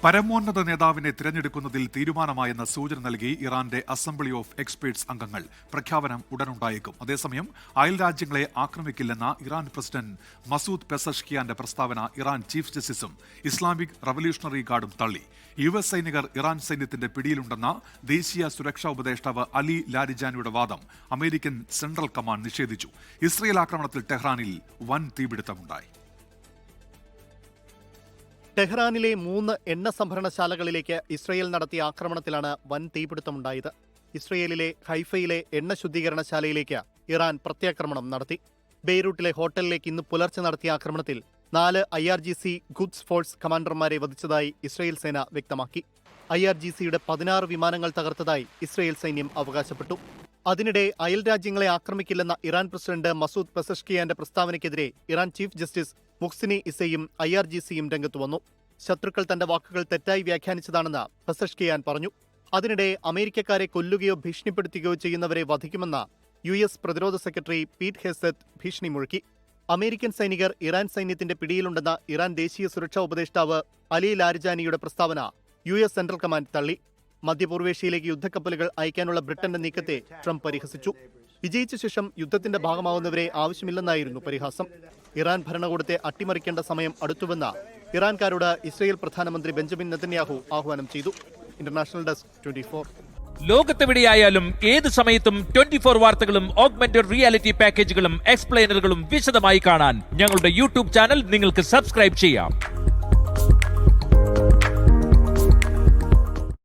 പരമോന്നത നേതാവിനെ തിരഞ്ഞെടുക്കുന്നതിൽ തീരുമാനമായെന്ന സൂചന നൽകി ഇറാന്റെ അസംബ്ലി ഓഫ് എക്സ്പേർട്സ് അംഗങ്ങൾ. പ്രഖ്യാപനം ഉടനുണ്ടായേക്കും. അതേസമയം അയൽ രാജ്യങ്ങളെ ആക്രമിക്കില്ലെന്ന ഇറാൻ പ്രസിഡന്റ് മസൂദ് പെസഷ്കിയാന്റെ പ്രസ്താവന ഇറാൻ ചീഫ് ജസ്റ്റിസും ഇസ്ലാമിക് റവല്യൂഷണറി ഗാർഡും തള്ളി. US സൈനികർ ഇറാൻ സൈന്യത്തിന്റെ പിടിയിലുണ്ടെന്ന ദേശീയ സുരക്ഷാ ഉപദേഷ്ടാവ് അലി ലാരിജാനിയുടെ വാദം അമേരിക്കൻ സെൻട്രൽ കമാൻഡ് നിഷേധിച്ചു. ഇസ്രയേൽ ആക്രമണത്തിൽ ടെഹ്റാനിൽ വൻ തീപിടുത്തമുണ്ടായി. ടെഹ്റാനിലെ 3 എണ്ണ സംഭരണശാലകളിലേക്ക് ഇസ്രയേൽ നടത്തിയ ആക്രമണത്തിലാണ് വൻ തീപിടുത്തമുണ്ടായത്. ഇസ്രയേലിലെ ഹൈഫയിലെ എണ്ണ ശുദ്ധീകരണശാലയിലേക്ക് ഇറാൻ പ്രത്യാക്രമണം നടത്തി. ബെയ്റൂട്ടിലെ ഹോട്ടലിലേക്ക് ഇന്ന് പുലർച്ചെ നടത്തിയ ആക്രമണത്തിൽ 4 IRGC ഖുദ്സ് ഫോഴ്സ് കമാൻഡർമാരെ വധിച്ചതായി ഇസ്രയേൽ സേന വ്യക്തമാക്കി. IRGCയുടെ 16 വിമാനങ്ങൾ തകർത്തതായി ഇസ്രയേൽ സൈന്യം അവകാശപ്പെട്ടു. അതിനിടെ അയൽ രാജ്യങ്ങളെ ആക്രമിക്കില്ലെന്ന ഇറാൻ പ്രസിഡന്റ് മസൂദ് പെസഷ്കിയാന്റെ പ്രസ്താവനയ്ക്കെതിരെ ഇറാൻ ചീഫ് ജസ്റ്റിസ് മുഹ്സിനി ഇസയും IRGCയും രംഗത്തു വന്നു. ശത്രുക്കൾ തന്റെ വാക്കുകൾ തെറ്റായി വ്യാഖ്യാനിച്ചതാണെന്ന് പെസഷ്കിയാൻ പറഞ്ഞു. അതിനിടെ അമേരിക്കക്കാരെ കൊല്ലുകയോ ഭീഷണിപ്പെടുത്തുകയോ ചെയ്യുന്നവരെ വധിക്കുമെന്ന് US പ്രതിരോധ സെക്രട്ടറി പീറ്റ് ഹെസെത്ത് ഭീഷണി മുഴക്കി. അമേരിക്കൻ സൈനികർ ഇറാൻ സൈന്യത്തിന്റെ പിടിയിലുണ്ടെന്ന ഇറാൻ ദേശീയ സുരക്ഷാ ഉപദേഷ്ടാവ് അലി ലാരിജാനിയുടെ പ്രസ്താവന US സെൻട്രൽ കമാൻഡ് തള്ളി. മധ്യപൂർവേഷ്യയിലേക്ക് യുദ്ധക്കപ്പലുകൾ അയക്കാനുള്ള ബ്രിട്ടന്റെ നീക്കത്തെ ട്രംപ് പരിഹസിച്ചു. വിജയിച്ച ശേഷം യുദ്ധത്തിന്റെ ഭാഗമാവുന്നവരെ ആവശ്യമില്ലെന്നായിരുന്നു പരിഹാസം. ഇറാൻ ഭരണകൂടത്തെ അട്ടിമറിക്കേണ്ട സമയം അടുത്തുവെന്ന് ഇറാൻകാരോട് ഇസ്രയേൽ പ്രധാനമന്ത്രി ബെഞ്ചമിൻ നെതന്യാഹു ആഹ്വാനം ചെയ്തു. International desk 24. ലോകത്തെവിടെയായാലും ഏത് സമയത്തും 24 വാർത്തകളും ഓഗ്മെന്റഡ് റിയാലിറ്റി പാക്കേജുകളും എക്സ്പ്ലെയിനറുകളും വിശദമായി കാണാൻ ഞങ്ങളുടെ YouTube ചാനൽ നിങ്ങൾക്ക് സബ്സ്ക്രൈബ് ചെയ്യാം.